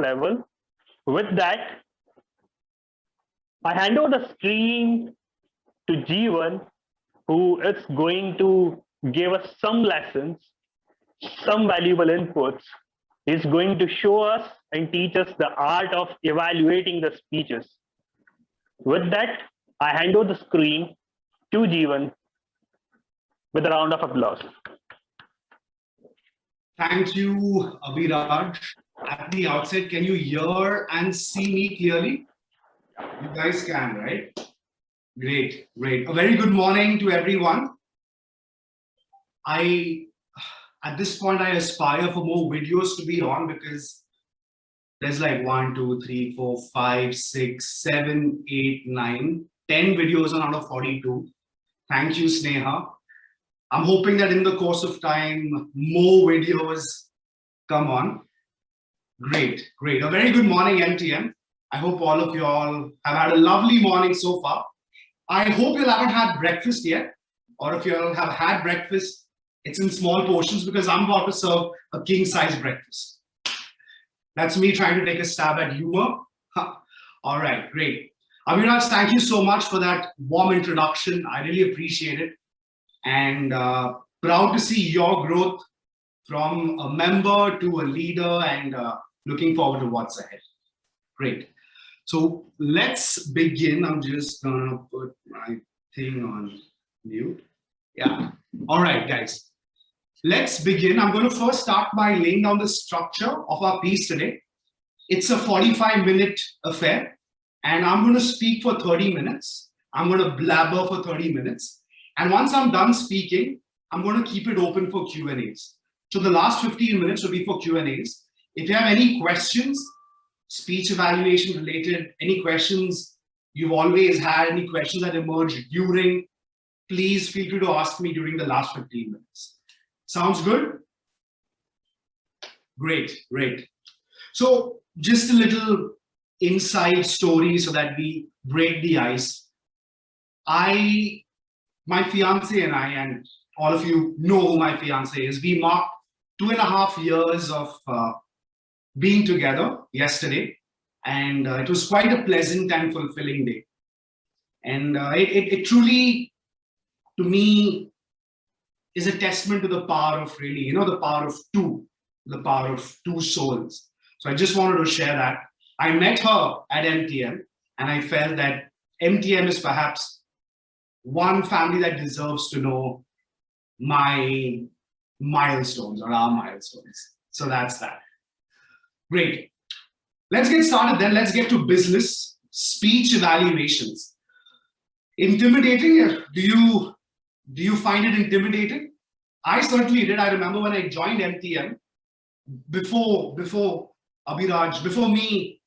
level. With that, I hand over the screen to Jeevan, who is going to give us some lessons, some valuable inputs. He's going to show us and teach us the art of evaluating the speeches. With that, I hand over the screen to Jeevan with a round of applause. Thank you, Abhiraj. At the outset, can you hear and see me clearly? You guys can, right? Great, great. A very good morning to everyone. At this point, I aspire for more videos to be on because there's like 1, 2, 3, 4, 5, 6, 7, 8, 9, 10 videos on out of 42. Thank you, Sneha. I'm hoping that in the course of time, more videos come on. Great, great. A very good morning, MTM. I hope all of you all have had a lovely morning so far. I hope you haven't had breakfast yet, or if you all have had breakfast, it's in small portions because I'm about to serve a king-size breakfast. That's me trying to take a stab at humor. All right, great. Abhiraj, thank you so much for that warm introduction. I really appreciate it. And proud to see your growth from a member to a leader and looking forward to what's ahead. Great. So let's begin. I'm just gonna put my thing on mute. Yeah. All right, guys. Let's begin. I'm going to first start by laying down the structure of our piece today. It's a 45-minute affair, and I'm going to speak for 30 minutes. I'm going to blabber for 30 minutes. And once I'm done speaking, I'm going to keep it open for Q&As. So the last 15 minutes will be for Q&As. If you have any questions, speech evaluation related, any questions you've always had, any questions that emerged during, please feel free to ask me during the last 15 minutes. Sounds good? Great, great. So just a little inside story so that we break the ice. My fiance and I, and all of you know who my fiance is, we marked 2.5 years of being together yesterday. And it was quite a pleasant and fulfilling day. And it truly, to me, is a testament to the power of really, the power of two souls. So I just wanted to share that. I met her at MTM, and I felt that MTM is perhaps one family that deserves to know my milestones or our milestones. So that's that. Great. Let's get started then. Let's get to business. Speech evaluations. Intimidating? Do you find it intimidating? I certainly did. I remember when I joined MTM, before Abhiraj, before me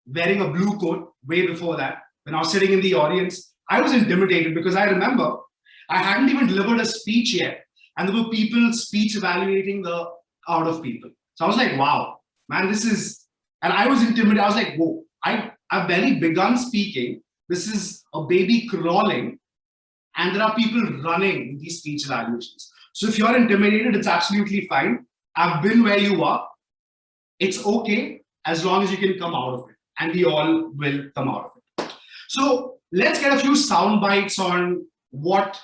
wearing a blue coat, way before that, when I was sitting in the audience, I was intimidated because I remember I hadn't even delivered a speech yet. And there were people speech evaluating the out of people. So I was like, wow, man, this is, and I was intimidated. I was like, whoa, I've barely begun speaking. This is a baby crawling. And there are people running in these speech evaluations. So if you're intimidated, it's absolutely fine. I've been where you are. It's okay as long as you can come out of it. And we all will come out of it. So let's get a few sound bites on what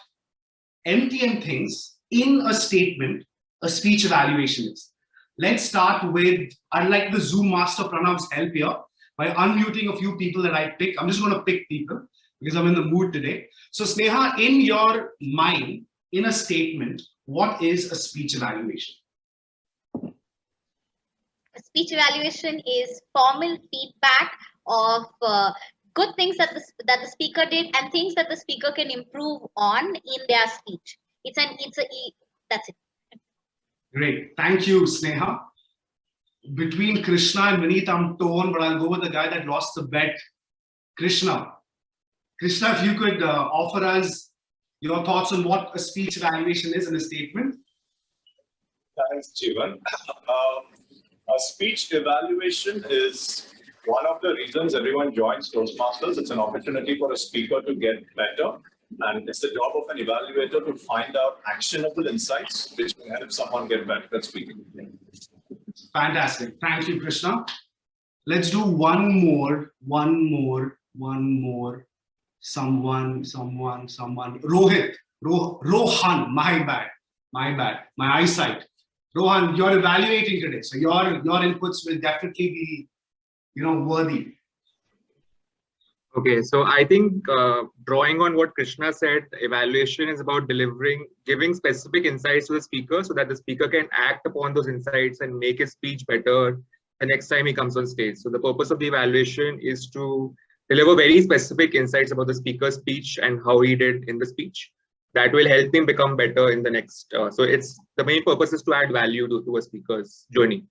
MTM thinks in a statement, a speech evaluation is. Let's start with, I'd like the Zoom master Pranav's help here by unmuting a few people that I pick. I'm just going to pick people because I'm in the mood today. So Sneha, in your mind, in a statement, what is a speech evaluation? A speech evaluation is formal feedback of good things that the speaker did and things that the speaker can improve on in their speech. That's it. Great, thank you, Sneha. Between Krishna and Vineet, I'm torn, but I'll go with the guy that lost the bet, Krishna. Krishna, if you could offer us your thoughts on what a speech evaluation is in a statement. Thanks, Jeevan. A speech evaluation is one of the reasons everyone joins Toastmasters. It's an opportunity for a speaker to get better. And it's the job of an evaluator to find out actionable insights which can help someone get better at speaking. Fantastic. Thank you, Krishna. Let's do one more. Someone. Rohit, Rohan, my bad. My eyesight. Rohan, you're evaluating today. So your inputs will definitely be, worthy. Okay, so I think drawing on what Krishna said, evaluation is about giving specific insights to the speaker so that the speaker can act upon those insights and make his speech better the next time he comes on stage. So the purpose of the evaluation is to deliver very specific insights about the speaker's speech and how he did in the speech. That will help him become better in the next. So it's the main purpose is to add value to a speaker's journey.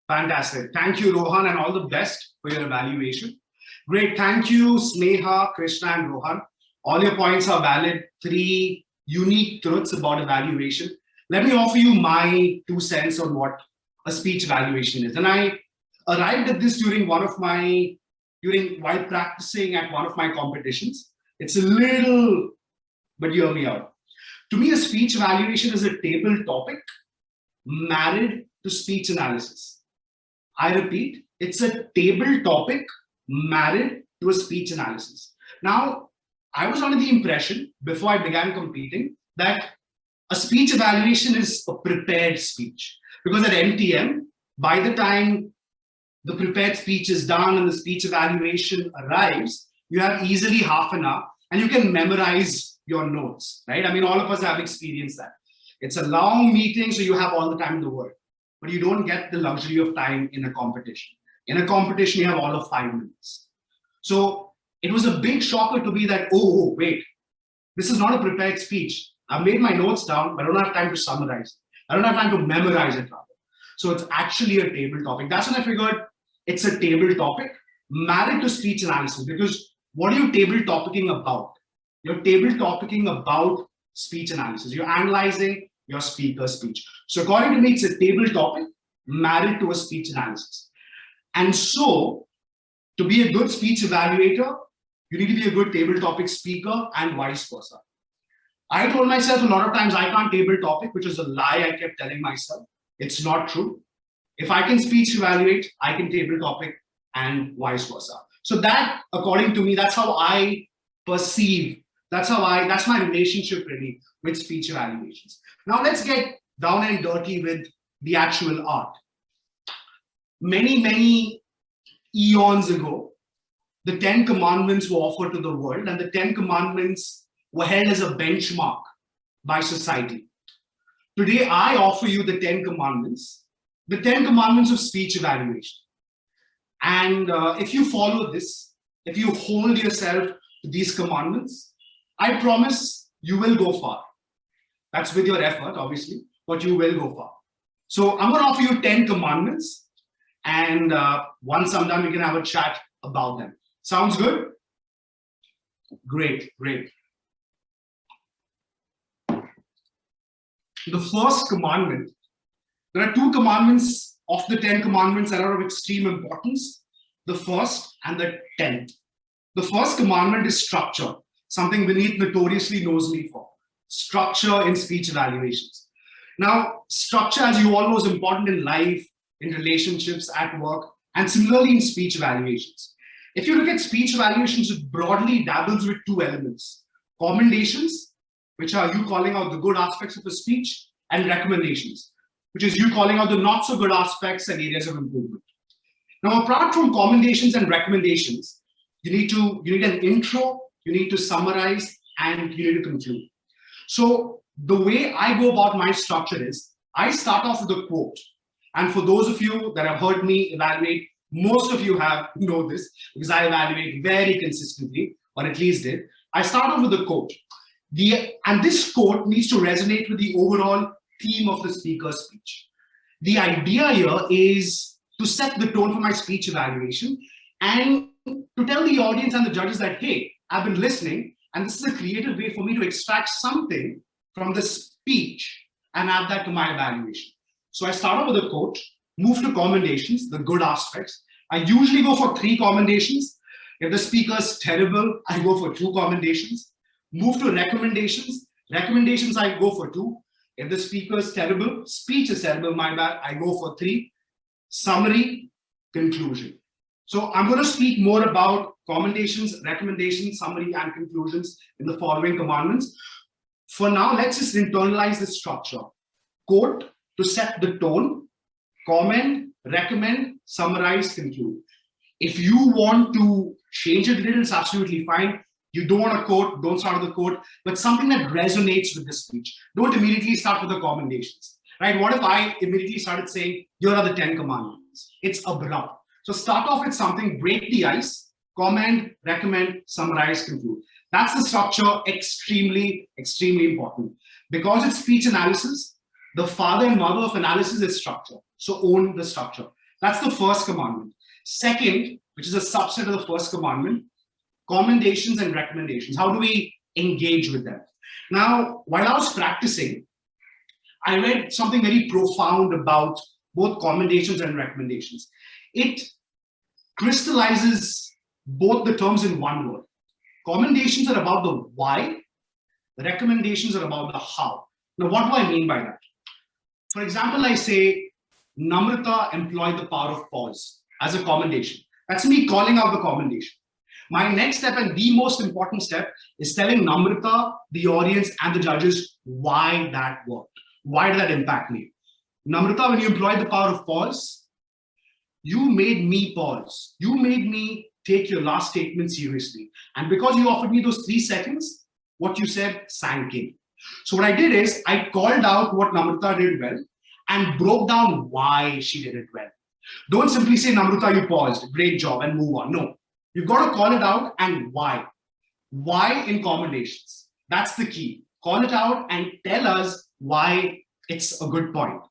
Fantastic. Thank you, Rohan, and all the best for your evaluation. Great. Thank you, Sneha, Krishna, and Rohan. All your points are valid. 3 unique truths about evaluation. Let me offer you my 2 cents on what a speech evaluation is. And I arrived at this while practicing at one of my competitions. It's a little, but hear me out. To me, a speech evaluation is a table topic married to speech analysis. I repeat, it's a table topic married to a speech analysis. Now, I was under the impression before I began competing that a speech evaluation is a prepared speech, because at MTM, by the time the prepared speech is done and the speech evaluation arrives, you have easily half an hour and you can memorize your notes, right? I mean, all of us have experienced that. It's a long meeting, so you have all the time in the world, but you don't get the luxury of time in a competition. In a competition, you have all of 5 minutes. So it was a big shocker to me that, oh, wait, this is not a prepared speech. I've made my notes down, but I don't have time to summarize. I don't have time to memorize it rather. So it's actually a table topic. That's when I figured it's a table topic married to speech analysis, because what are you table topicing about? You're table topicing about speech analysis. You're analyzing your speaker's speech. So according to me, it's a table topic married to a speech analysis. And so, to be a good speech evaluator, you need to be a good table topic speaker and vice versa. I told myself a lot of times I can't table topic, which is a lie I kept telling myself. It's not true. If I can speech evaluate, I can table topic and vice versa. So that, according to me, that's how I perceive, that's my relationship really with speech evaluations. Now let's get down and dirty with the actual art. Many eons ago, the 10 commandments were offered to the world, and the 10 commandments were held as a benchmark by society. Today, I offer you the 10 commandments of speech evaluation. And if you follow this, if you hold yourself to these commandments, I promise you will go far. That's with your effort, obviously, but you will go far. So I'm going to offer you 10 commandments. And once I'm done, we can have a chat about them. Sounds good? Great. The first commandment, there are 2 commandments of the 10 commandments that are of extreme importance, the first and the 10th. The first commandment is structure, something Vineet notoriously knows me for. Structure in speech evaluations. Now, structure, as you all know, is important in life, in relationships, at work, and similarly in speech evaluations. If you look at speech evaluations, it broadly dabbles with 2 elements: commendations, which are you calling out the good aspects of a speech, and recommendations, which is you calling out the not so good aspects and areas of improvement. Now, apart from commendations and recommendations, you need an intro, you need to summarize, and you need to conclude. So the way I go about my structure is I start off with a quote. And for those of you that have heard me evaluate, most of you know this, because I evaluate very consistently, or at least did. I start off with a quote. And this quote needs to resonate with the overall theme of the speaker's speech. The idea here is to set the tone for my speech evaluation and to tell the audience and the judges that, hey, I've been listening, and this is a creative way for me to extract something from the speech and add that to my evaluation. So I start off with a quote, move to commendations, the good aspects. I usually go for 3 commendations. If the speaker's terrible, I go for 2 commendations. Move to recommendations. Recommendations, I go for 2. If the speaker's terrible, speech is terrible, my bad, I go for 3. Summary. conclusion. So I'm going to speak more about commendations, recommendations, summary, and conclusions in the following commandments. For now, let's just internalize this structure. Quote to set the tone, comment, recommend, summarize, conclude. If you want to change it a little, it's absolutely fine. You don't want to quote, don't start with the quote, but something that resonates with the speech. Don't immediately start with the commendations, right? What if I immediately started saying, here are the 10 commandments? It's abrupt. So start off with something, break the ice, comment, recommend, summarize, conclude. That's the structure, extremely, extremely important. Because it's speech analysis, the father and mother of analysis is structure. So own the structure. That's the first commandment. Second, which is a subset of the first commandment, commendations and recommendations. How do we engage with them? Now, while I was practicing, I read something very profound about both commendations and recommendations. It crystallizes both the terms in one word. Commendations are about the why, the recommendations are about the how. Now, what do I mean by that? For example, I say, Namrata employed the power of pause as a commendation. That's me calling out the commendation. My next step and the most important step is telling Namrata, the audience, and the judges why that worked. Why did that impact me? Namrata, when you employed the power of pause, you made me pause. You made me take your last statement seriously. And because you offered me those 3 seconds, what you said sank in. So what I did is I called out what Namrata did well and broke down why she did it well. Don't simply say, Namrata, you paused, great job, and move on. No, you've got to call it out and why. Why in commendations? That's the key. Call it out and tell us why it's a good point.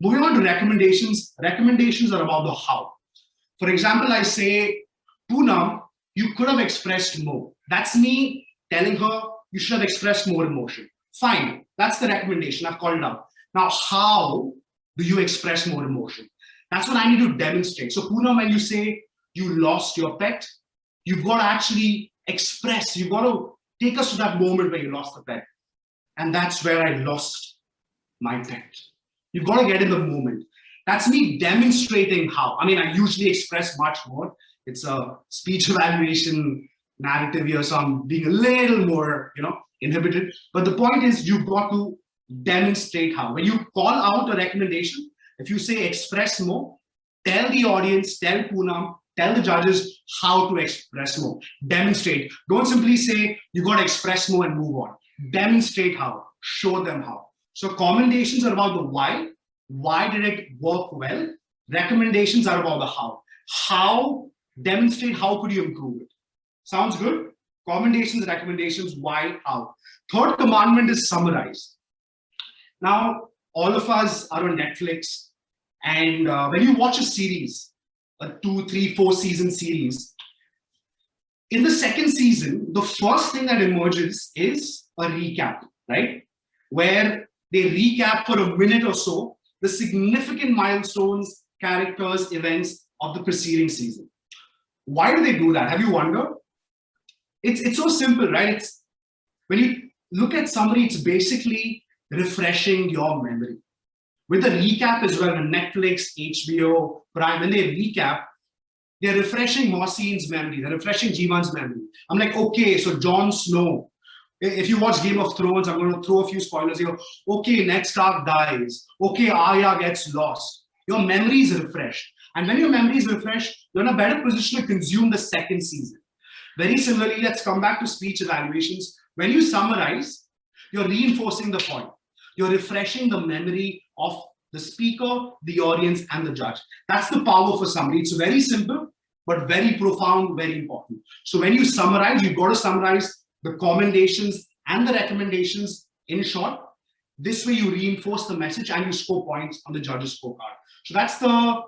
Moving on to recommendations. Recommendations are about the how. For example, I say, Poonam, you could have expressed more. That's me telling her you should have expressed more emotion. Fine, that's the recommendation. I've called it out. Now, how do you express more emotion? That's what I need to demonstrate. So, Poonam, when you say you lost your pet, you've got to actually express. You've got to take us to that moment where you lost the pet. And that's where I lost my pet. You've got to get in the moment. That's me demonstrating how. I mean, I usually express much more. It's a speech evaluation narrative here, so I'm being a little more, inhibited. But the point is, you've got to demonstrate how. When you call out a recommendation, if you say express more, tell the audience, tell Poonam, tell the judges how to express more. Demonstrate. Don't simply say you got to express more and move on. Demonstrate how. Show them how. So commendations are about the why. Why did it work well? Recommendations are about the how. How, demonstrate how could you improve it. Sounds good? Commendations, recommendations, why, how. Third commandment is summarize. Now, all of us are on Netflix, and when you watch a series, a 2, 3, 4 season series, in the second season, the first thing that emerges is a recap, right? Where they recap for a minute or so the significant milestones, characters, events of the preceding season. Why do they do that? Have you wondered? It's so simple, right? It's when you look at somebody, it's basically refreshing your memory. With the recap as well, Netflix, HBO, Prime, when they recap, they're refreshing Mohsin's memory, they're refreshing Jeevan's memory. I'm like, okay, so Jon Snow, if you watch Game of Thrones, I'm going to throw a few spoilers here. Okay, Ned Stark dies. Okay, Arya gets lost. Your memory is refreshed. And when your memory is refreshed, you're in a better position to consume the second season. Very similarly, let's come back to speech evaluations. When you summarize, you're reinforcing the point. You're refreshing the memory of the speaker, the audience, and the judge. That's the power for summary. It's very simple, but very profound, very important. So when you summarize, you've got to summarize the commendations and the recommendations in short. This way you reinforce the message and you score points on the judge's scorecard. So that's the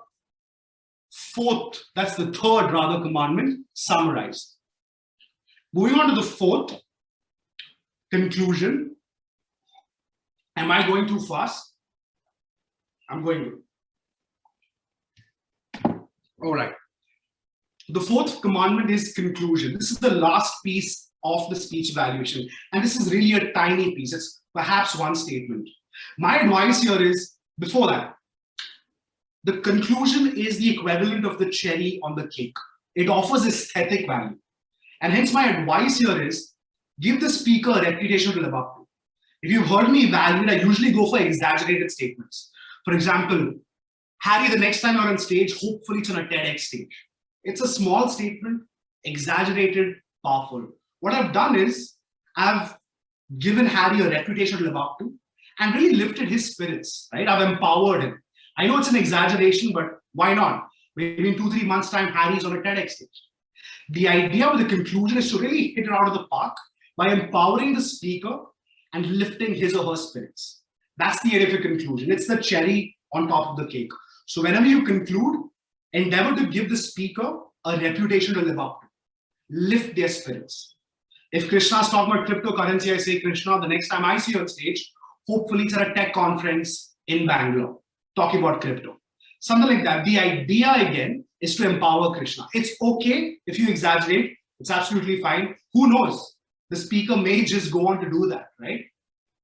third rather commandment, summarize. Moving on to the fourth, conclusion. Am I going too fast? I'm going to. All right. The fourth commandment is conclusion. This is the last piece of the speech evaluation. And this is really a tiny piece. It's perhaps one statement. My advice here is, before that, the conclusion is the equivalent of the cherry on the cake. It offers aesthetic value. And hence my advice here is, give the speaker a reputation to live up to. If you've heard me evaluate, I usually go for exaggerated statements. For example, Harry, the next time you're on stage, hopefully it's on a TEDx stage. It's a small statement, exaggerated, powerful. What I've done is, I've given Harry a reputation to live up to and really lifted his spirits, right? I've empowered him. I know it's an exaggeration, but why not? Maybe in 2-3 months' time, Harry's on a TEDx stage. The idea with the conclusion is to really hit it out of the park by empowering the speaker and lifting his or her spirits. That's the idea of a conclusion. It's the cherry on top of the cake. So whenever you conclude, endeavor to give the speaker a reputation to live up to. Lift their spirits. If Krishna's talking about cryptocurrency, I say, Krishna, the next time I see you on stage, hopefully it's at a tech conference in Bangalore, talking about crypto. Something like that. The idea, again, is to empower Krishna. It's okay if you exaggerate. It's absolutely fine. Who knows? The speaker may just go on to do that, right?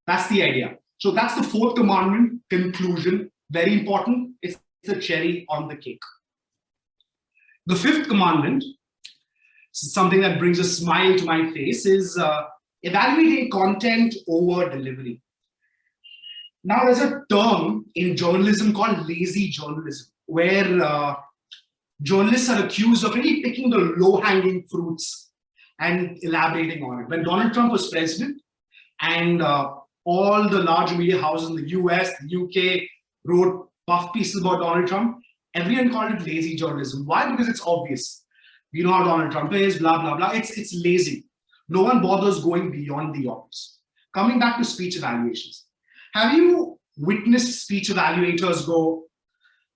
That's the idea. So that's the fourth commandment, conclusion. Very important. It's the cherry on the cake. The fifth commandment, something that brings a smile to my face, is evaluating content over delivery. Now, there's a term in journalism called lazy journalism, where journalists are accused of really picking the low-hanging fruits and elaborating on it. When Donald Trump was president and all the large media houses in the US, the UK wrote puff pieces about Donald Trump, everyone called it lazy journalism. Why? Because it's obvious. We know how Donald Trump is, blah, blah, blah. It's lazy. No one bothers going beyond the obvious. Coming back to speech evaluations. Have you witnessed speech evaluators go,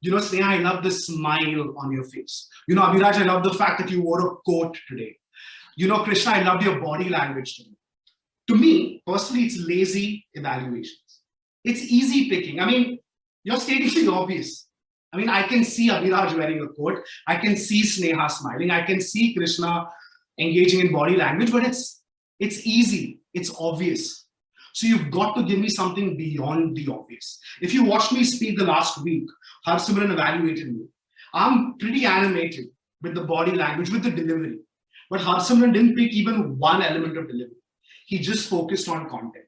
you know, Sneha, I love the smile on your face. You know, Abhiraj, I love the fact that you wore a coat today. You know, Krishna, I loved your body language today. To me, personally, it's lazy evaluations. It's easy picking. I mean, you're stating the obvious. I mean, I can see Abhiraj wearing a coat. I can see Sneha smiling. I can see Krishna engaging in body language, but it's easy. It's obvious. So you've got to give me something beyond the obvious. If you watched me speak the last week, Harsimran evaluated me. I'm pretty animated with the body language, with the delivery. But Harsimran didn't pick even one element of delivery. He just focused on content.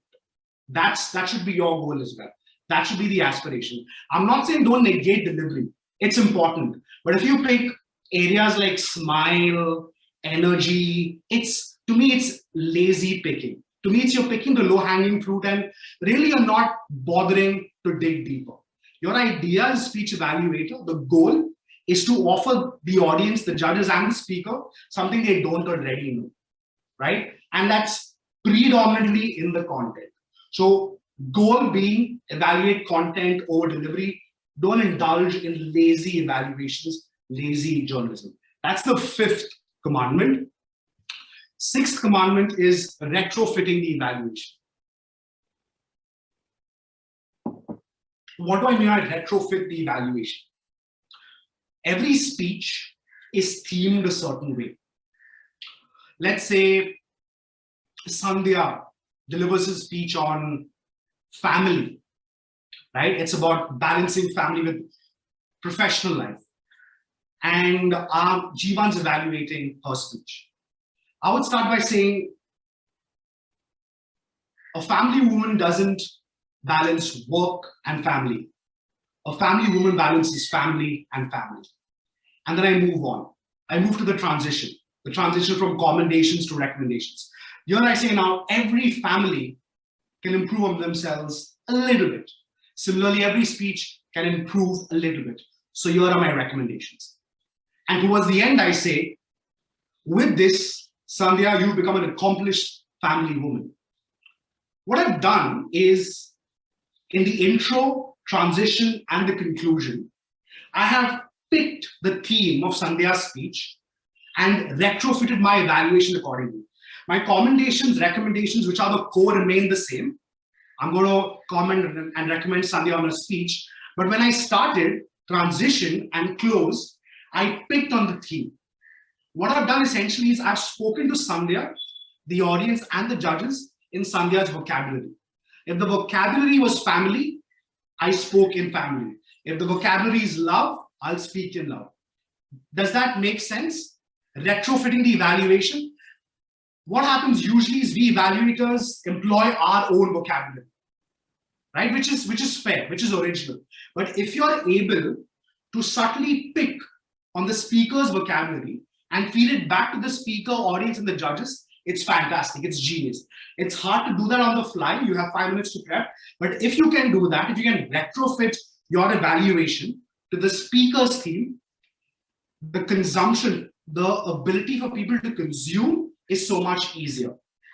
That should be your goal as well. That should be the aspiration. I'm not saying don't negate delivery. It's important. But if you pick areas like smile, energy, to me, it's lazy picking. To me, it's you're picking the low-hanging fruit and really you're not bothering to dig deeper. Your idea as speech evaluator, the goal is to offer the audience, the judges and the speaker, something they don't already know, right? And that's predominantly in the content. So goal being evaluate content over delivery. Don't indulge in lazy evaluations, lazy journalism. That's the fifth commandment. Sixth commandment is retrofitting the evaluation. What do I mean by retrofit the evaluation? Every speech is themed a certain way. Let's say Sandhya delivers a speech on family, right? It's about balancing family with professional life. And Jeevan's evaluating her speech. I would start by saying a family woman doesn't balance work and family. A family woman balances family and family. And then I move on. I move to the transition from commendations to recommendations. Here I say now, every family can improve on themselves a little bit. Similarly, every speech can improve a little bit. So here are my recommendations. And towards the end, I say, with this, Sandhya, you become an accomplished family woman. What I've done is, in the intro, transition, and the conclusion, I have picked the theme of Sandhya's speech and retrofitted my evaluation accordingly. My commendations, recommendations, which are the core, remain the same. I'm going to comment and recommend Sandhya on a speech. But when I started, transition, and close, I picked on the theme. What I've done essentially is I've spoken to Sandhya, the audience, and the judges in Sandhya's vocabulary. If the vocabulary was family, I spoke in family. If the vocabulary is love, I'll speak in love. Does that make sense? Retrofitting the evaluation. What happens usually is we evaluators employ our own vocabulary, right? Which is fair, which is original. But if you're able to subtly pick on the speaker's vocabulary and feed it back to the speaker, audience, and the judges, it's fantastic. It's genius. It's hard to do that on the fly. You have 5 minutes to prep. But if you can do that, if you can retrofit your evaluation to the speaker's theme, the consumption, the ability for people to consume is so much easier.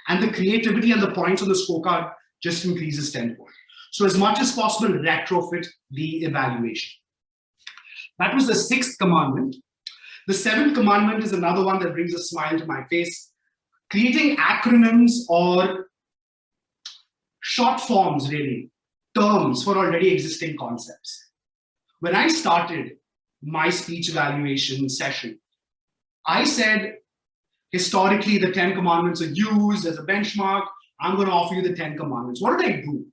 And the creativity and the points on the scorecard just increases tenfold. So as much as possible, retrofit the evaluation. That was the 6th commandment. The 7th commandment is another one that brings a smile to my face. Creating acronyms or short forms, really, terms for already existing concepts. When I started my speech evaluation session, I said, historically, the 10 commandments are used as a benchmark. I'm going to offer you the 10 commandments. What did I do?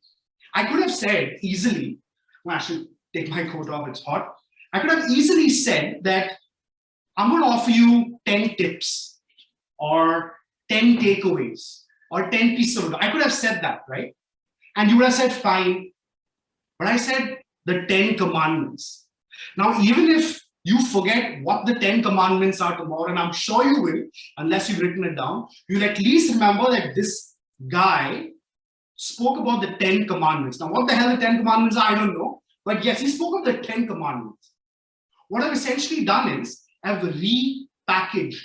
I could have said easily, well, I should take my coat off, it's hot. I could have easily said that I'm going to offer you 10 tips or 10 takeaways or 10 pieces of advice. I could have said that, right? And you would have said, fine. But I said the 10 commandments. Now, even if you forget what the 10 commandments are tomorrow, and I'm sure you will, unless you've written it down, you'll at least remember that this guy spoke about the 10 commandments. Now, what the hell the 10 commandments are, I don't know. But yes, he spoke of the 10 commandments. What I've essentially done is I've repackaged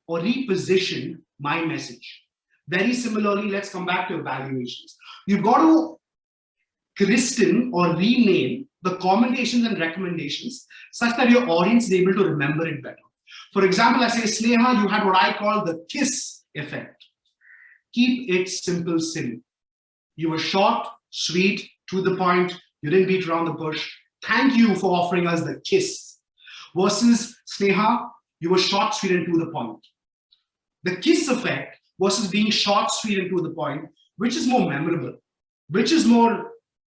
or repositioned my message. Very similarly, let's come back to evaluations. You've got to christen or rename the commendations and recommendations such that your audience is able to remember it better. For example, I say, Sneha, you had what I call the KISS effect. Keep it simple, silly. You were short, sweet, to the point. You didn't beat around the bush. Thank you for offering us the KISS. Versus, Sneha, you were short, sweet, and to the point. The KISS effect versus being short, sweet, and to the point, which is more memorable, which is going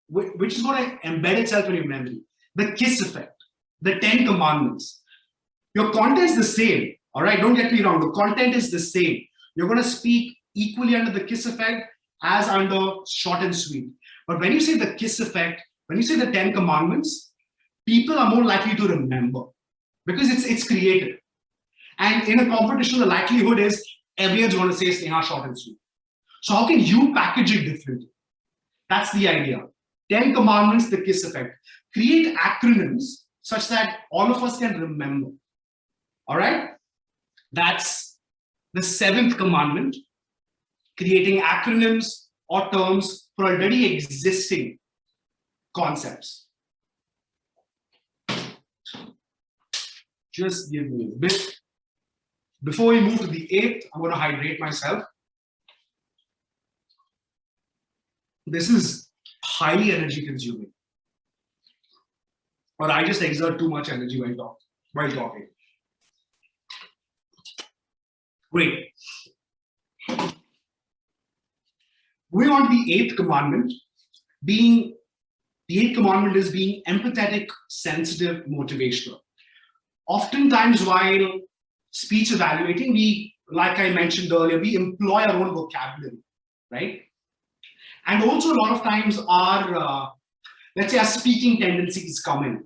to embed itself in your memory. The KISS effect, the 10 commandments. Your content is the same, all right? Don't get me wrong. The content is the same. You're going to speak equally under the KISS effect as under short and sweet. But when you say the KISS effect, when you say the 10 commandments, people are more likely to remember because it's creative. And in a competition, the likelihood is everyone's going to say Sneha short and sweet. So how can you package it differently? That's the idea. 10 commandments, the KISS effect. Create acronyms such that all of us can remember. All right? That's the 7th commandment. Creating acronyms or terms for already existing concepts. Just give me a bit. Before we move to the 8th, I'm going to hydrate myself. This is highly energy consuming. Or I just exert too much energy while talking. Great. Moving on to the 8th commandment. The 8th commandment is being empathetic, sensitive, motivational. Oftentimes while speech evaluating, we, like I mentioned earlier, we employ our own vocabulary, right? And also a lot of times our, let's say our speaking tendencies come in.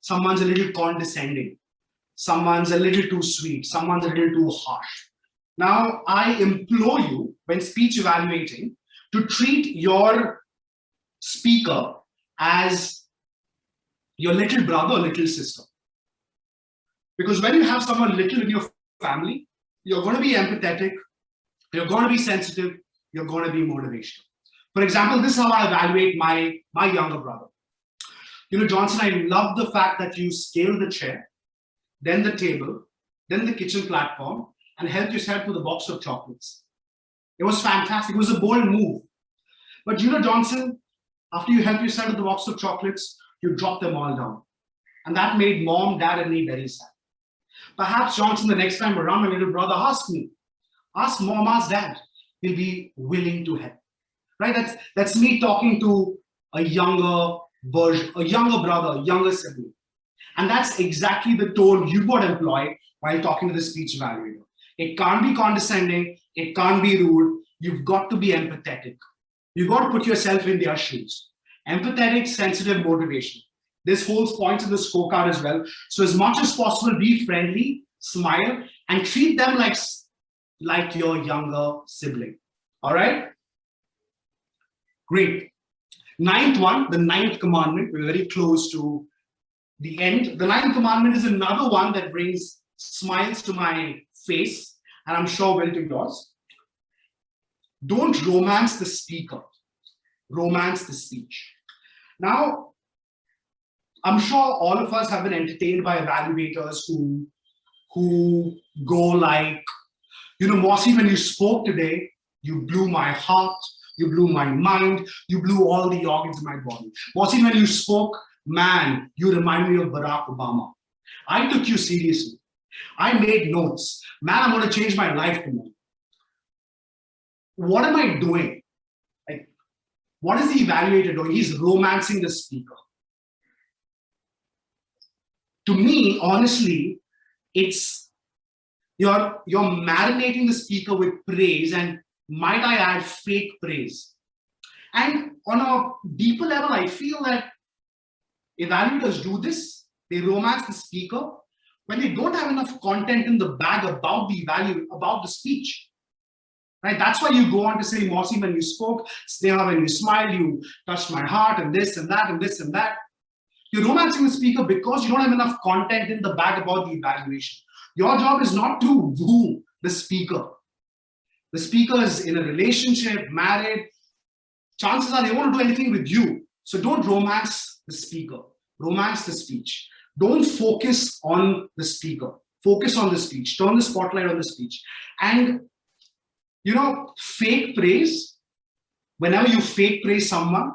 Someone's a little condescending. Someone's a little too sweet. Someone's a little too harsh. Now, I implore you, when speech evaluating, to treat your speaker as your little brother or little sister. Because when you have someone little in your family, you're going to be empathetic, you're going to be sensitive, you're going to be motivational. For example, this is how I evaluate my younger brother. You know, Johnson, I love the fact that you scaled the chair, then the table, then the kitchen platform, and helped yourself with a box of chocolates. It was fantastic. It was a bold move. But you know, Johnson, after you helped yourself with the box of chocolates, you dropped them all down. And that made mom, dad, and me very sad. Perhaps, Johnson, the next time around, my little brother, ask me. Ask mom, ask dad. He'll be willing to help. Right? That's me talking to a younger, version, a younger brother, a younger sibling. And that's exactly the tone you got to employ while talking to the speech evaluator. It can't be condescending. It can't be rude. You've got to be empathetic. You've got to put yourself in their shoes. Empathetic, sensitive, motivation. This holds points in the scorecard as well. So as much as possible, be friendly, smile, and treat them like your younger sibling. All right? Great. Ninth one, the ninth commandment. We're very close to the end. The ninth commandment is another one that brings smiles to my face, and I'm sure will to yours. Don't romance the speaker. Romance the speech. Now, I'm sure all of us have been entertained by evaluators who go like, Mossy, when you spoke today, you blew my heart, you blew my mind, you blew all the organs in my body. Mossy, when you spoke, man, you remind me of Barack Obama. I took you seriously. I made notes. Man, I'm going to change my life tomorrow. What am I doing? Like, what is the evaluator doing? He's romancing the speaker. To me, honestly, it's you're marinating the speaker with praise, and might I add, fake praise. And on a deeper level, I feel that evaluators do this. They romance the speaker when they don't have enough content in the bag about the speech. Right? That's why you go on to say, Mossy, when you spoke, Sneha, when you smiled, you touched my heart, and this and that, and this and that. You're romancing the speaker because you don't have enough content in the bag about the evaluation. Your job is not to woo the speaker. The speaker is in a relationship, married. Chances are they won't do anything with you. So don't romance the speaker. Romance the speech. Don't focus on the speaker. Focus on the speech. Turn the spotlight on the speech. And, fake praise, whenever you fake praise someone,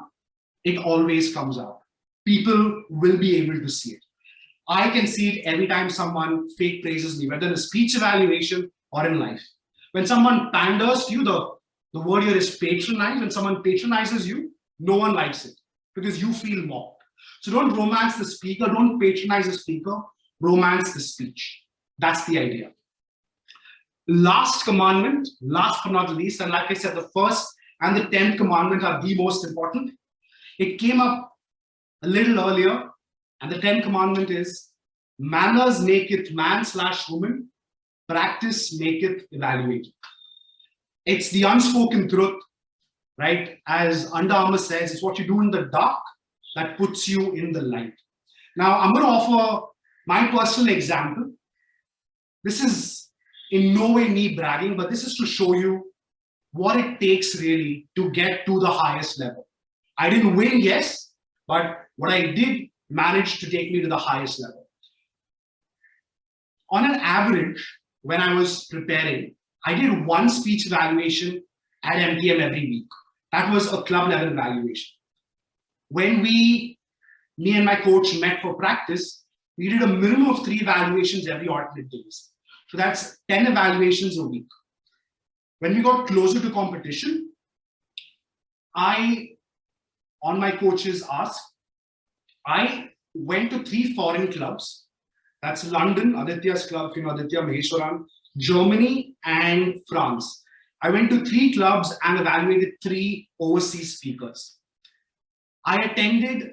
it always comes out. People will be able to see it. I can see it every time someone fake praises me, whether in a speech evaluation or in life. When someone panders to you, the word here is patronize. When someone patronizes you, no one likes it because you feel mocked. So don't romance the speaker, don't patronize the speaker, romance the speech. That's the idea. Last commandment, last but not least, and like I said, the first and the 10th commandment are the most important. It came up a little earlier, and the 10th commandment is, manners maketh man/woman, practice maketh evaluate. It's the unspoken truth, right? As Under Armour says, it's what you do in the dark that puts you in the light. Now, I'm going to offer my personal example. This is in no way me bragging, but this is to show you what it takes really to get to the highest level. I didn't win, yes, but what I did manage to take me to the highest level. On an average, when I was preparing, I did one speech evaluation at MTM every week. That was a club level evaluation. When me and my coach met for practice, we did a minimum of 3 evaluations every alternate days. So that's 10 evaluations a week. When we got closer to competition, on my coach's ask, I went to 3 foreign clubs. That's London, Aditya's club, Aditya Maheshwaran, Germany, and France. I went to 3 clubs and evaluated 3 overseas speakers. I attended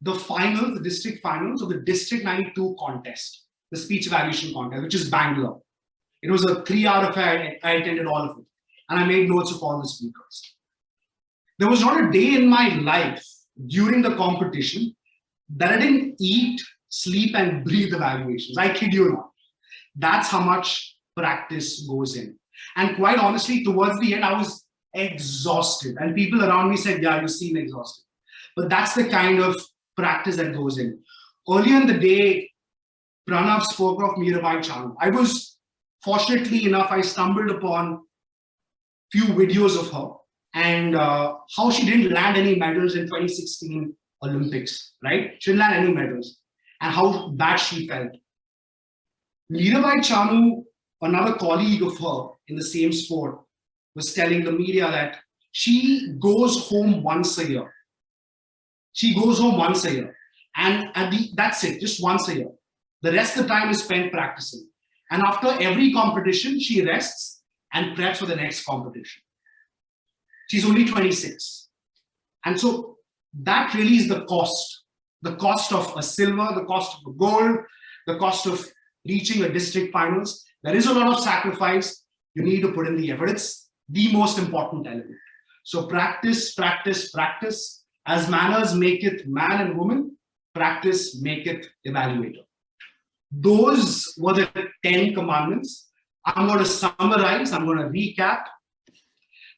the finals, the district finals of the District 92 contest, the speech evaluation contest, which is Bangalore. It was a 3-hour affair. I attended all of it. And I made notes of all the speakers. There was not a day in my life during the competition that I didn't eat, sleep, and breathe evaluations. I kid you not. That's how much practice goes in. And quite honestly, towards the end, I was exhausted. And people around me said, yeah, you seem exhausted. But that's the kind of practice that goes in. Earlier in the day, Pranav spoke of Mirabai Chanu. Fortunately enough, I stumbled upon few videos of her and how she didn't land any medals in 2016 Olympics, right? She didn't land any medals and how bad she felt. Mirabai Chanu, another colleague of her in the same sport, was telling the media that she goes home once a year. She goes home once a year. And that's it, just once a year. The rest of the time is spent practicing. And after every competition, she rests and preps for the next competition. She's only 26. And so that really is the cost of a silver, the cost of a gold, the cost of reaching a district finals. There is a lot of sacrifice you need to put in the effort. It's the most important element. So practice, practice, practice. As manners maketh man and woman, practice maketh evaluator. Those were the 10 commandments. I'm going to summarize, I'm going to recap.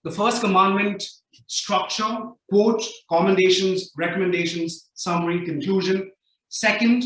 The first commandment, structure, quote, commendations, recommendations, summary, conclusion. Second,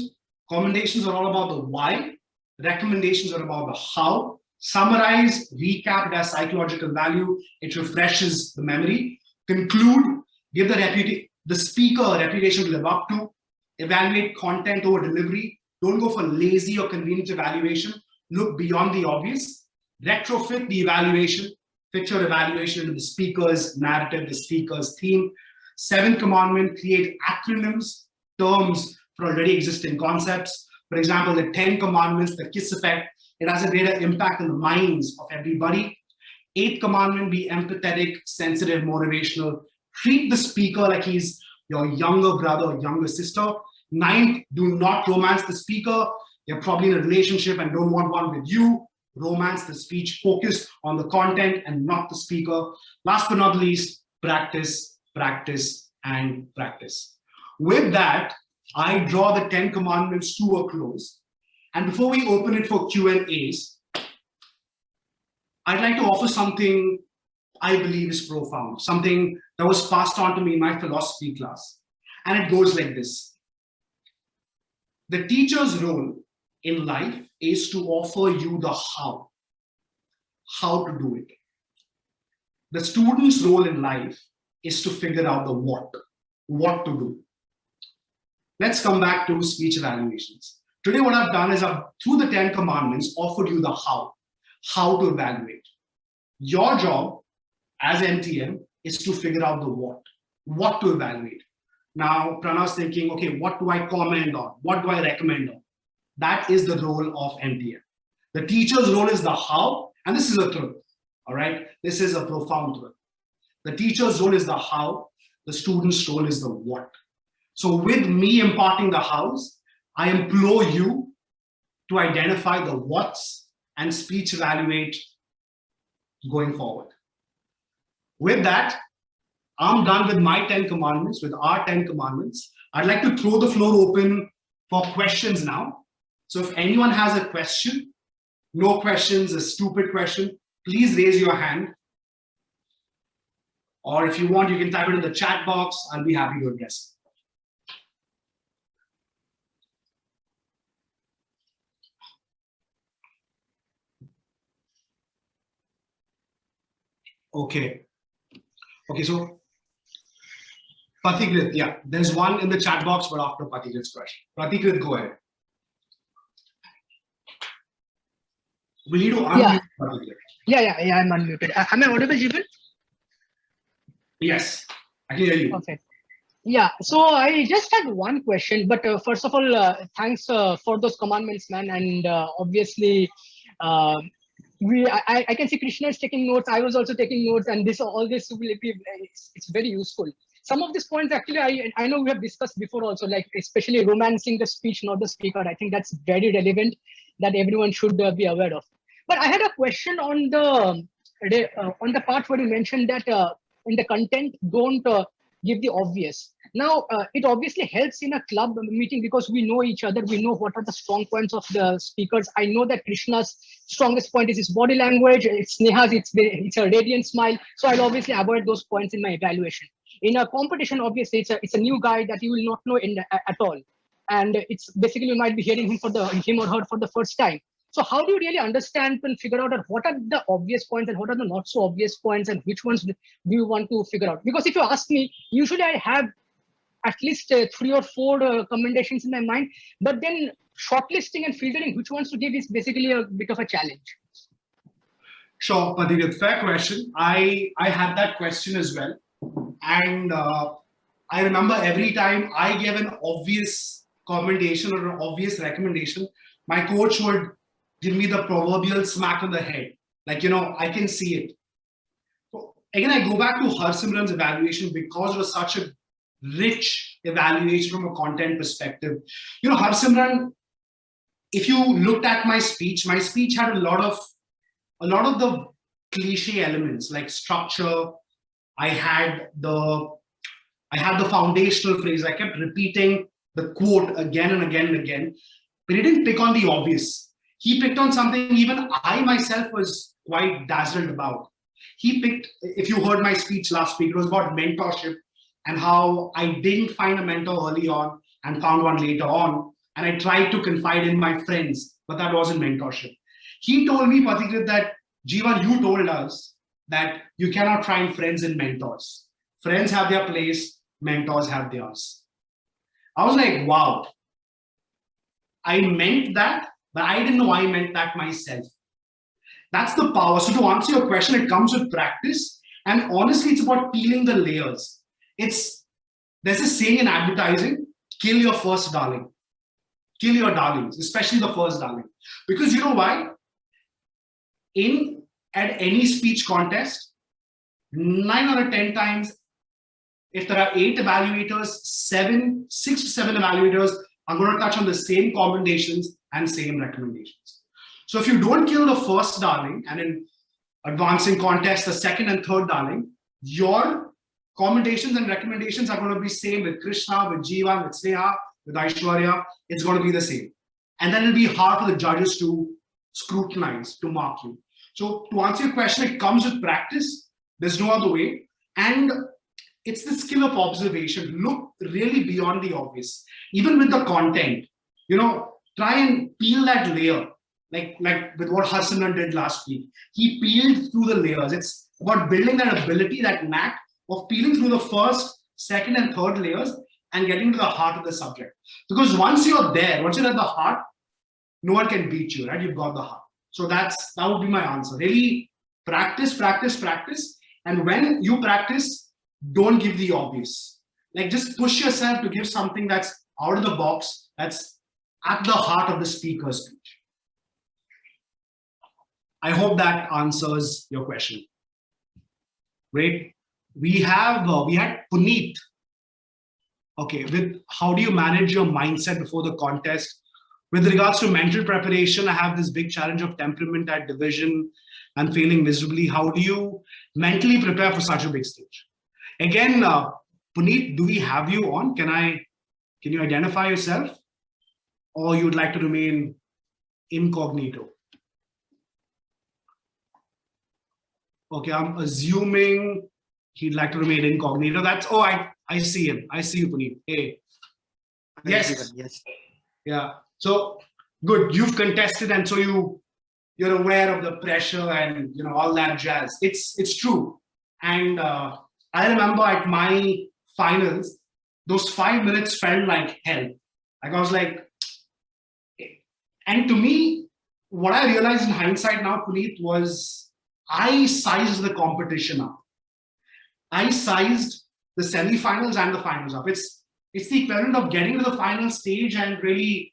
commendations are all about the why. Recommendations are about the how. Summarize, recap, it has psychological value. It refreshes the memory. Conclude, give the speaker a reputation to live up to. Evaluate content over delivery. Don't go for lazy or convenient evaluation. Look beyond the obvious. Retrofit the evaluation. Fit your evaluation into the speaker's narrative, the speaker's theme. Seventh commandment, create acronyms, terms for already existing concepts. For example, the 10 commandments, the KISS effect, it has a greater impact on the minds of everybody. Eighth commandment, be empathetic, sensitive, motivational. Treat the speaker like he's your younger brother or younger sister. Ninth, do not romance the speaker. You're probably in a relationship and don't want one with you. Romance the speech, focus on the content and not the speaker. Last but not least, practice, practice, and practice. With that, I draw the 10 commandments to a close. And before we open it for Q&As, I'd like to offer something I believe is profound, something that was passed on to me in my philosophy class. And it goes like this. The teacher's role in life is to offer you the how to do it. The student's role in life is to figure out the what to do. Let's come back to speech evaluations. Today, what I've done is through the 10 commandments, offered you the how to evaluate. Your job as MTM is to figure out the what to evaluate. Now, Pranav's thinking, okay, what do I comment on? What do I recommend on? That is the role of MTM. The teacher's role is the how, and this is a truth, all right? This is a profound truth. The teacher's role is the how, the student's role is the what. So with me imparting the hows, I implore you to identify the what's and speech evaluate going forward. With that, I'm done with my 10 commandments, with our 10 commandments. I'd like to throw the floor open for questions now. So if anyone has a question, no questions, a stupid question, please raise your hand. Or if you want, you can type it in the chat box. I'll be happy to address it. Okay, so Pathikrit, yeah, there's one in the chat box, but after Pathikrit's question. Pathikrit, go ahead. We need to unmute Pathikrit. Yeah, I'm unmuted. Am I audible, Jeevan? Yes, I can hear you. Perfect. Yeah, so I just had one question, but first of all, thanks for those commandments, man. And obviously, I can see Krishna is taking notes. I was also taking notes, and all this will be it's very useful. Some of these points actually I know we have discussed before also, like especially romancing the speech, not the speaker. I think that's very relevant that everyone should be aware of. But I had a question on the part where you mentioned that in the content, don't give the obvious. Now, it obviously helps in a club meeting because we know each other. We know what are the strong points of the speakers. I know that Krishna's strongest point is his body language. It's Neha's, it's a radiant smile. So I'll obviously avoid those points in my evaluation. In a competition, obviously, it's a new guy that you will not know at all. And it's basically you might be hearing him or her for the first time. So how do you really understand and figure out what are the obvious points and what are the not so obvious points and which ones do you want to figure out? Because if you ask me, usually I have at least 3 or 4 commendations in my mind, but then shortlisting and filtering which ones to give is basically a bit of a challenge. Sure, Pathikrit, fair question. I had that question as well. And I remember every time I gave an obvious commendation or an obvious recommendation, my coach would give me the proverbial smack on the head. Like, I can see it. So again, I go back to Harsimran's evaluation because it was such a rich evaluation from a content perspective. Harsimran, if you looked at my speech had a lot of the cliche elements like structure. I had the foundational phrase. I kept repeating the quote again and again and again, but he didn't pick on the obvious. He picked on something even I myself was quite dazzled about. He picked, if you heard my speech last week, it was about mentorship and how I didn't find a mentor early on and found one later on. And I tried to confide in my friends, but that wasn't mentorship. He told me, particularly, that Jeevan, you told us that you cannot find friends in mentors. Friends have their place, mentors have theirs. I was like, wow. I meant that, but I didn't know I meant that myself. That's the power. So to answer your question, it comes with practice. And honestly, it's about peeling the layers. There's a saying in advertising, kill your first darling. Kill your darlings, especially the first darling. Because you know why? At any speech contest, 9 out of 10 times, if there are 8 evaluators, 6 to 7 evaluators are going to touch on the same commendations and same recommendations. So if you don't kill the first darling, and in advancing contests, the second and third darling, your commendations and recommendations are going to be same with Krishna, with Jeevan, with Sneha, with Aishwarya. It's going to be the same. And then it'll be hard for the judges to scrutinize, to mark you. So to answer your question, it comes with practice. There's no other way. And it's the skill of observation. Look really beyond the obvious. Even with the content, try and peel that layer. Like with what Harsimran did last week. He peeled through the layers. It's about building that ability, that knack of peeling through the first, second, and third layers and getting to the heart of the subject. Because once you're there, once you're at the heart, no one can beat you, right? You've got the heart. So that would be my answer. Really practice, practice, practice. And when you practice, don't give the obvious. Like just push yourself to give something that's out of the box, that's at the heart of the speaker's speech. I hope that answers your question. Great. We had Puneet. Okay, with how do you manage your mindset before the contest? With regards to mental preparation, I have this big challenge of temperament at division and failing miserably. How do you mentally prepare for such a big stage? Again, Puneet, do we have you on? Can you identify yourself? Or you would like to remain incognito? Okay, I'm assuming he'd like to remain incognito. I see him. I see you, Puneet. Hey. Yes. Yes. Yeah. So good. You've contested, and so you're aware of the pressure and all that jazz. It's true. And I remember at my finals, those 5 minutes felt like hell. Like I was like, and to me, what I realized in hindsight now, Puneet, was I sized the competition up. I sized the semi-finals and the finals up. It's the equivalent of getting to the final stage and really,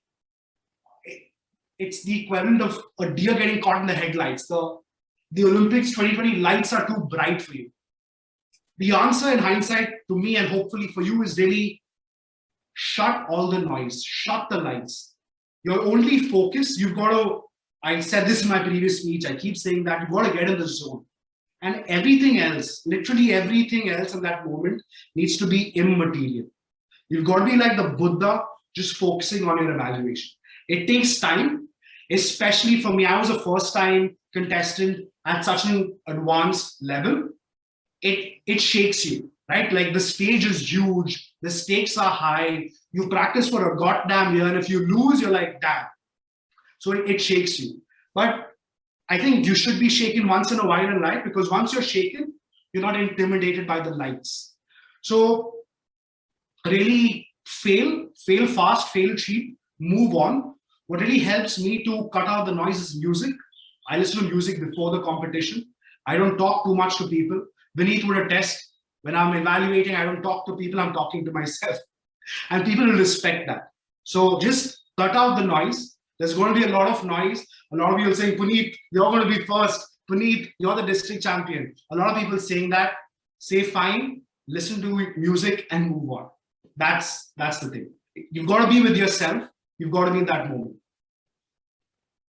it's the equivalent of a deer getting caught in the headlights. The Olympics 2020 lights are too bright for you. The answer in hindsight to me and hopefully for you is really shut all the noise, shut the lights. Your only focus, you've got to, I said this in my previous speech, I keep saying that you've got to get in the zone. And everything else, literally everything else in that moment needs to be immaterial. You've got to be like the Buddha, just focusing on your evaluation. It takes time, especially for me. I was a first-time contestant at such an advanced level. It shakes you, right? Like the stage is huge, the stakes are high. You practice for a goddamn year, and if you lose, you're like, damn. So it shakes you. But I think you should be shaken once in a while in life, because once you're shaken, you're not intimidated by the lights. So really fail fast, fail cheap, move on. What really helps me to cut out the noise is music. I listen to music before the competition. I don't talk too much to people. Vineet would attest. When I'm evaluating, I don't talk to people, I'm talking to myself. And people will respect that. So just cut out the noise. There's going to be a lot of noise. A lot of people saying, Puneet, you're going to be first. Puneet, you're the district champion. A lot of people saying that. Say fine, listen to music and move on. That's the thing. You've got to be with yourself. You've got to be in that moment.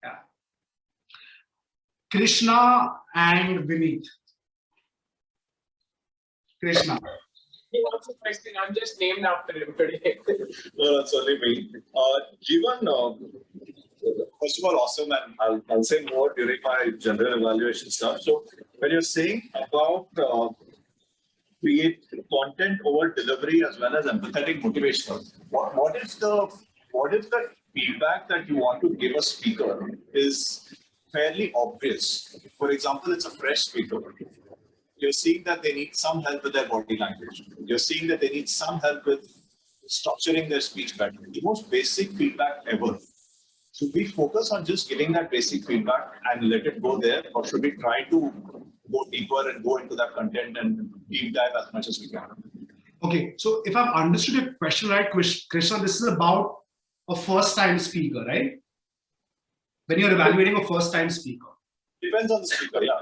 Yeah. Krishna and Vineet. Krishna. He wants a question. I'm just named after him today. No, that's only me. Jeevan, first of all, awesome, and I'll say more during my general evaluation stuff. So when you're saying about create content over delivery as well as empathetic motivation, what is the feedback that you want to give a speaker is fairly obvious. For example, it's a fresh speaker. You're seeing that they need some help with their body language. You're seeing that they need some help with structuring their speech better. The most basic feedback ever. Should we focus on just giving that basic feedback and let it go there? Or should we try to go deeper and go into that content and deep dive as much as we can? Okay, so if I've understood your question right, Krishna, this is about a first-time speaker, right? When you're evaluating a first-time speaker. Depends on the speaker, yeah.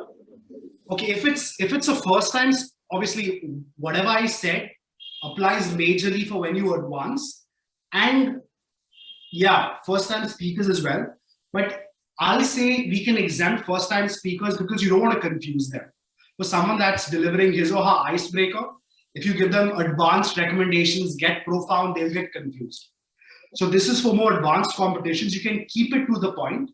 Okay, if it's a first time, obviously whatever I said applies majorly for when you advance, and yeah, first time speakers as well. But I'll say we can exempt first time speakers because you don't want to confuse them. For someone that's delivering his or her icebreaker, if you give them advanced recommendations, get profound, they'll get confused. So this is for more advanced competitions. You can keep it to the point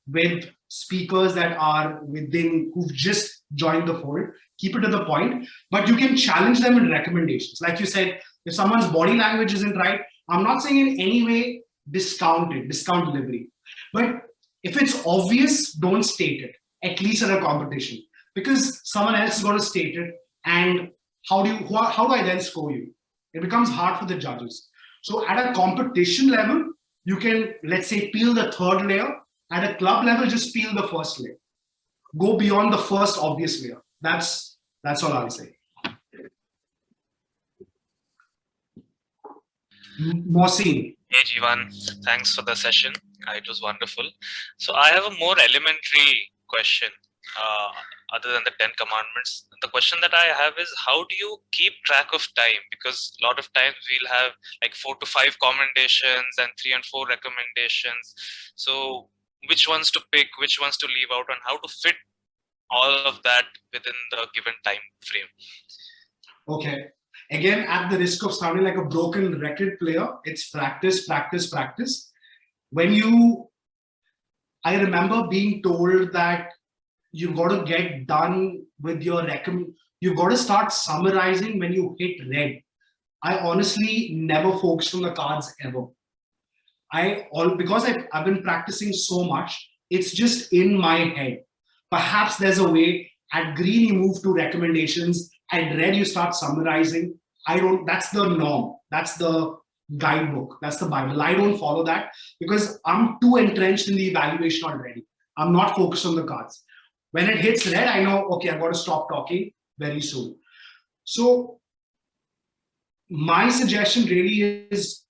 with speakers that are who've just joined the fold, keep it to the point, but you can challenge them in recommendations. Like you said, if someone's body language isn't right, I'm not saying in any way discount delivery. But if it's obvious, don't state it, at least at a competition, because someone else is going to state it. And how do I then score you? It becomes hard for the judges. So at a competition level, you can, let's say, peel the third layer. At a club level, just peel the first layer. Go beyond the first obvious layer. That's all I'll say. Mohsin. Hey Jeevan, thanks for the session. It was wonderful. So I have a more elementary question other than the 10 commandments. The question that I have is, how do you keep track of time? Because a lot of times we'll have like 4 to 5 commendations and 3 and 4 recommendations. So which ones to pick, which ones to leave out, and how to fit all of that within the given time frame? Okay. Again, at the risk of sounding like a broken record player, it's practice, practice, practice. I remember being told that you've got to get done with your you've got to start summarizing when you hit red. I honestly never focused on the cards ever. Because I've been practicing so much, it's just in my head. Perhaps there's a way. At green, you move to recommendations. At red, you start summarizing. That's the norm. That's the guidebook. That's the Bible. I don't follow that because I'm too entrenched in the evaluation already. I'm not focused on the cards. When it hits red, I know, okay, I've got to stop talking very soon. So my suggestion really is,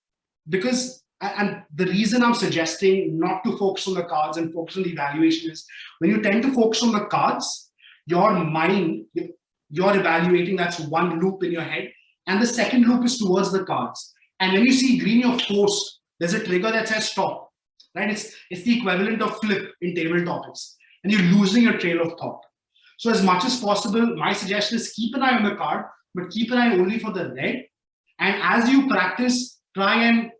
and the reason I'm suggesting not to focus on the cards and focus on the evaluation is, when you tend to focus on the cards, your mind, you're evaluating, that's one loop in your head, and the second loop is towards the cards. And when you see green, you're forced. There's a trigger that says stop, right? It's the equivalent of flip in table topics, and you're losing your trail of thought. So as much as possible, my suggestion is keep an eye on the card, but keep an eye only for the red. And as you practice, try and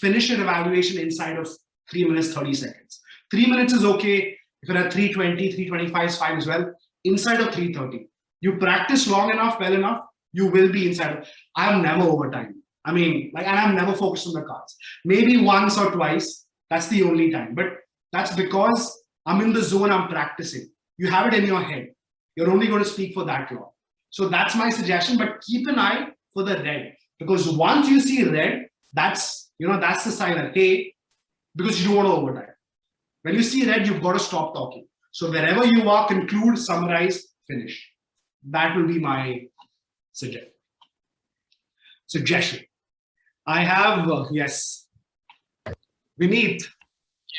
finish your evaluation inside of 3 minutes, 30 seconds. 3 minutes is okay. If you're at 3:20, 3:25 is fine as well. Inside of 3:30. You practice long enough, well enough, you will be inside of. I'm never overtime. And I'm never focused on the cards. Maybe once or twice, that's the only time. But that's because I'm in the zone, I'm practicing. You have it in your head. You're only going to speak for that long. So that's my suggestion, but keep an eye for the red. Because once you see red, that's the sign that, hey, because you don't want to overtime. When you see red, you've got to stop talking. So wherever you are, conclude, summarize, finish. That will be my suggestion. I have, yes, Vineet.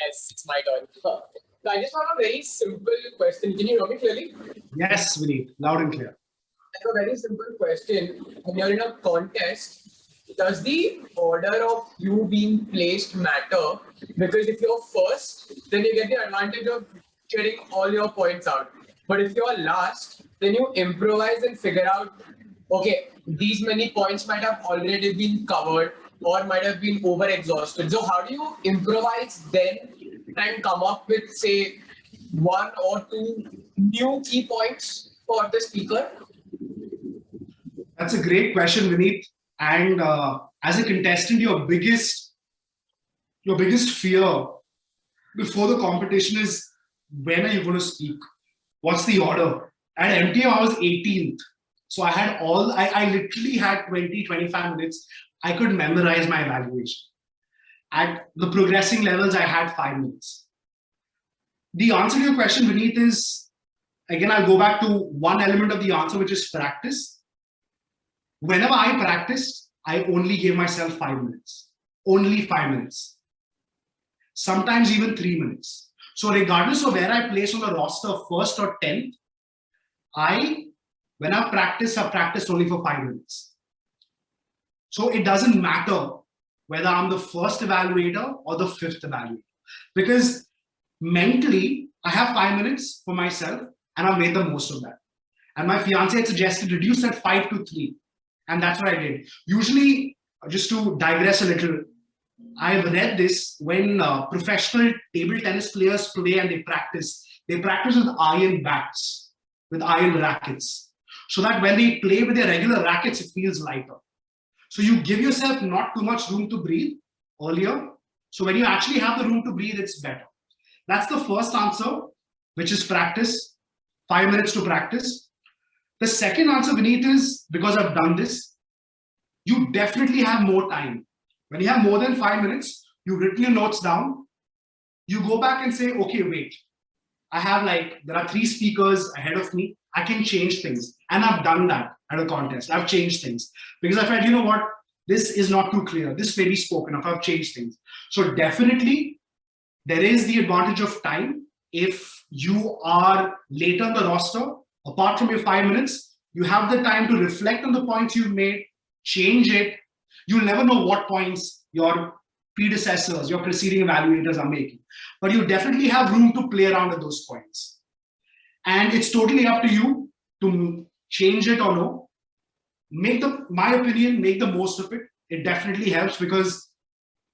Yes, it's my turn. So I just want a very simple question. Can you hear me clearly? Yes, Vineet, loud and clear. A very simple question. When you're in a contest, does the order of you being placed matter? Because if you're first, then you get the advantage of getting all your points out. But if you're last, then you improvise and figure out, okay, these many points might have already been covered or might have been over exhausted. So how do you improvise then and come up with, say, 1 or 2 new key points for the speaker? That's a great question, Vineet. And as a contestant, your biggest fear before the competition is, when are you going to speak? What's the order? At MTM, I was 18th. So I had I literally had 20, 25 minutes. I could memorize my evaluation. At the progressing levels, I had 5 minutes. The answer to your question, Vineet, is, again, I'll go back to one element of the answer, which is practice. Whenever I practiced, I only gave myself 5 minutes. Only 5 minutes. Sometimes even 3 minutes. So regardless of where I place on the roster, first or 10th, when I've practiced only for 5 minutes. So it doesn't matter whether I'm the first evaluator or the 5th evaluator. Because mentally, I have 5 minutes for myself and I've made the most of that. And my fiance had suggested reduce that 5 to 3. And that's what I did. Usually, just to digress a little, I've read this when professional table tennis players play and they practice with iron bats, with iron rackets, so that when they play with their regular rackets, it feels lighter. So you give yourself not too much room to breathe earlier. So when you actually have the room to breathe, it's better. That's the first answer, which is practice, 5 minutes to practice. The second answer, Vineet, is, because I've done this, you definitely have more time. When you have more than 5 minutes, you've written your notes down, you go back and say, okay, wait, there are 3 speakers ahead of me, I can change things. And I've done that at a contest. I've changed things because I felt, you know what, this is not too clear. This may be spoken of, I've changed things. So definitely there is the advantage of time. If you are later on the roster, apart from your 5 minutes, you have the time to reflect on the points you've made, change it. You'll never know what points your predecessors, your preceding evaluators are making. But you definitely have room to play around with those points. And it's totally up to you to change it or no. My opinion, make the most of it. It definitely helps because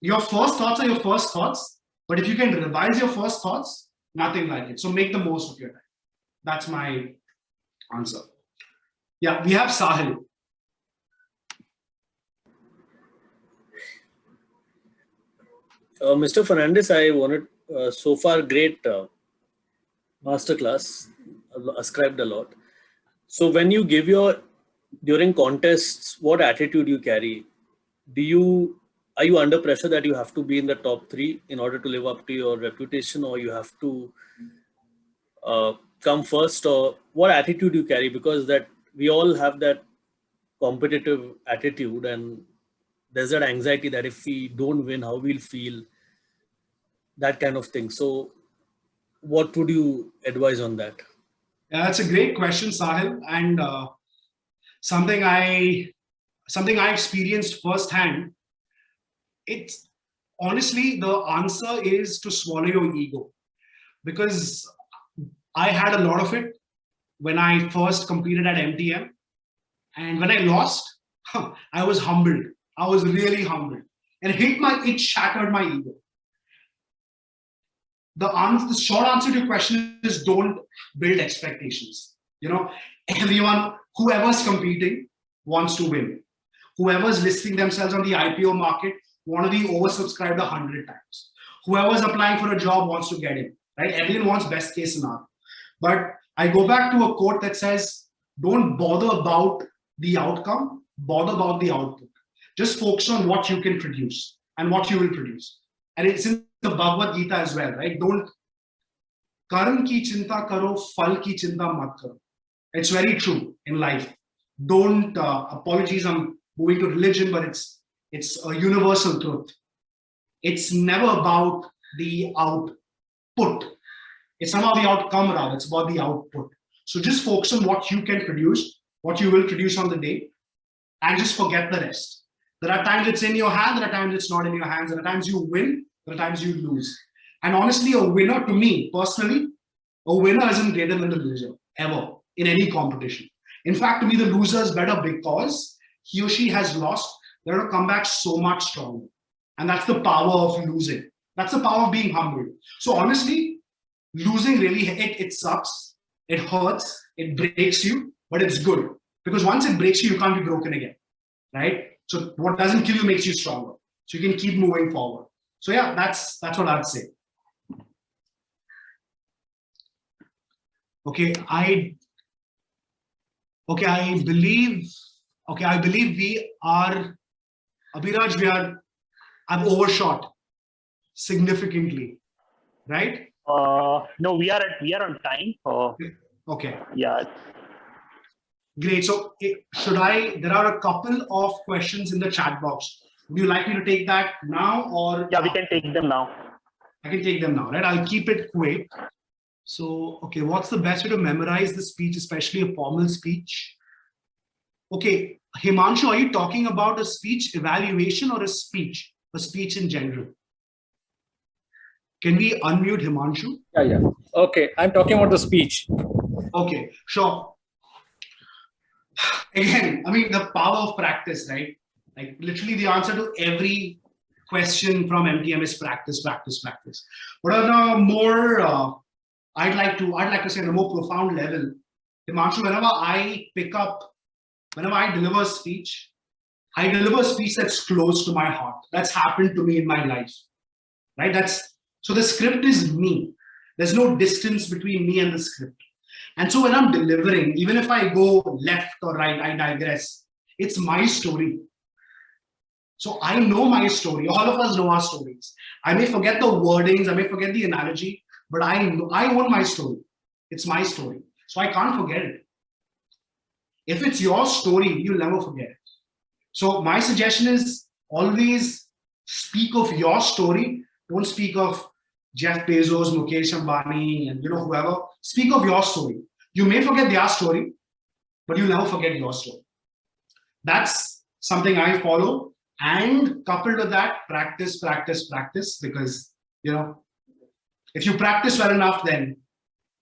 your first thoughts are your first thoughts. But if you can revise your first thoughts, nothing like it. So make the most of your time. That's my answer. Yeah, we have Sahil. Mr. Fernandes, I wanted so far great masterclass, ascribed a lot. So when you give during contests, what attitude you carry? Are you under pressure that you have to be in the top 3 in order to live up to your reputation, or you have to come first, or what attitude you carry? Because that we all have that competitive attitude, and there's that anxiety that if we don't win, how we'll feel, that kind of thing. So what would you advise on that? Yeah, that's a great question, Sahil, and something I experienced firsthand. It's honestly, the answer is to swallow your ego, because I had a lot of it when I first competed at MTM, and when I lost, I was humbled. I was really humbled, and it shattered my ego. The short answer to your question is, don't build expectations. Whoever's competing wants to win. Whoever's listing themselves on the IPO market want to be oversubscribed 100 times. Whoever's applying for a job wants to get in, right? Everyone wants best case scenario. But I go back to a quote that says, don't bother about the outcome, bother about the output. Just focus on what you can produce and what you will produce. And it's in the Bhagavad Gita as well, right? Don't karm ki chinta karo, phal ki chinta mat karo. It's very true in life. don't, apologies, I'm moving to religion, but it's a universal truth. It's never about the output. It's not about the outcome, rather, it's about the output. So just focus on what you can produce, what you will produce on the day, and just forget the rest. There are times it's in your hand, there are times it's not in your hands, there are times you win, there are times you lose. And honestly, a winner, to me personally, a winner isn't greater than the loser, ever, in any competition. In fact, to me, the loser is better because he or she has lost. They're going to come back so much stronger. And that's the power of losing. That's the power of being humble. So honestly, losing really, it sucks. It hurts. It breaks you, but it's good. Because once it breaks you, you can't be broken again, right? So what doesn't kill you makes you stronger. So you can keep moving forward. So yeah, that's what I'd say. I believe we are, Abhiraj, I've overshot significantly, right? No, we are on time. Okay, Yeah. great. So there are a couple of questions in the chat box. Would you like me to take that now, or? Yeah, we can take them now. I can take them now, right? I'll keep it quick. So, okay, what's the best way to memorize the speech, especially a formal speech? Okay, Himanshu, are you talking about a speech evaluation or a speech in general? Can we unmute Himanshu? Yeah. Okay, I'm talking about the speech. Okay, sure. Again, I mean, the power of practice, right? Like literally the answer to every question from MTM is practice, practice, practice. But on a more, I'd like to say on a more profound level, Himanshu, whenever I deliver a speech, I deliver a speech that's close to my heart. That's happened to me in my life, right? So the script is me. There's no distance between me and the script. And so when I'm delivering, even if I go left or right, I digress. It's my story. So I know my story. All of us know our stories. I may forget the wordings, I may forget the analogy, but I own my story. It's my story. So I can't forget it. If it's your story, you'll never forget it. So my suggestion is always speak of your story. Don't speak of Jeff Bezos, Mukesh Ambani, and whoever. Speak of your story. You may forget their story, but you'll never forget your story. That's something I follow. And coupled with that, practice, practice, practice, because if you practice well enough, then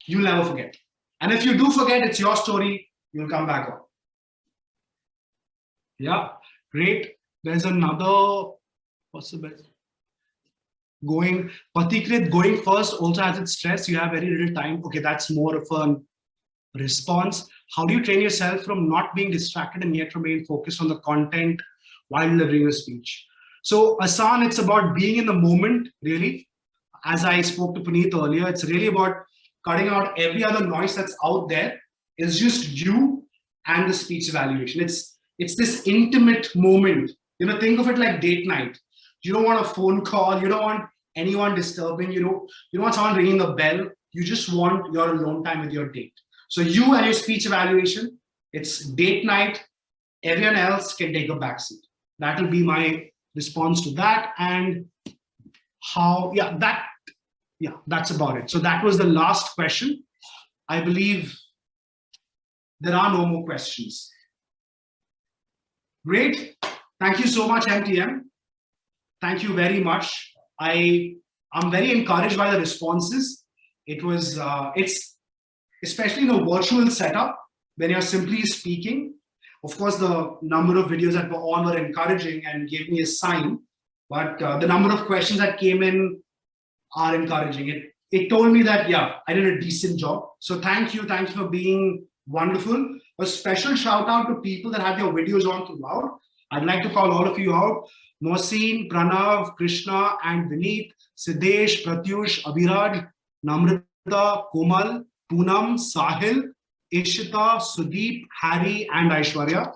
you'll never forget. And if you do forget, it's your story, you'll come back on. Yeah, great. There's another, what's the best? Patikrit, going first also has its stress. You have very little time. Okay, that's more of a response. How do you train yourself from not being distracted and yet remain focused on the content while delivering a speech? So Asan, it's about being in the moment, really. As I spoke to Puneet earlier, it's really about cutting out every other noise that's out there. It's just you and the speech evaluation. It's this intimate moment. Think of it like date night. You don't want a phone call. You don't want anyone disturbing. You don't want someone ringing the bell. You just want your alone time with your date. So you and your speech evaluation, it's date night. Everyone else can take a backseat. That will be my response to that. And that's about it. So that was the last question. I believe there are no more questions. Great. Thank you so much, MTM. Thank you very much. I'm very encouraged by the responses. It's especially in a virtual setup when you're simply speaking. Of course, the number of videos that were on were encouraging and gave me a sign, but the number of questions that came in are encouraging. It told me that, yeah, I did a decent job. So thank you for being wonderful. A special shout out to people that had their videos on throughout. I'd like to call all of you out. Mohsin, Pranav, Krishna, and Vineet, Siddesh, Pratyush, Abhiraj, Namrata, Komal, Poonam, Sahil, Ishita, Sudeep, Harry, and Aishwarya.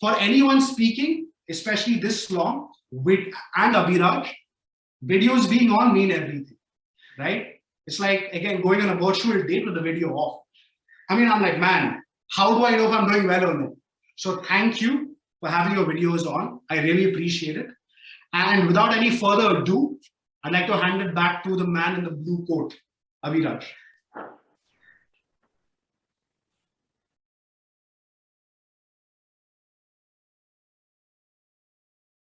For anyone speaking, especially this long, and Abhiraj, videos being on mean everything, right? It's like, again, going on a virtual date with the video off. I mean, I'm like, man, how do I know if I'm doing well or no? So thank you for having your videos on. I really appreciate it. And without any further ado, I'd like to hand it back to the man in the blue coat, Aviraj.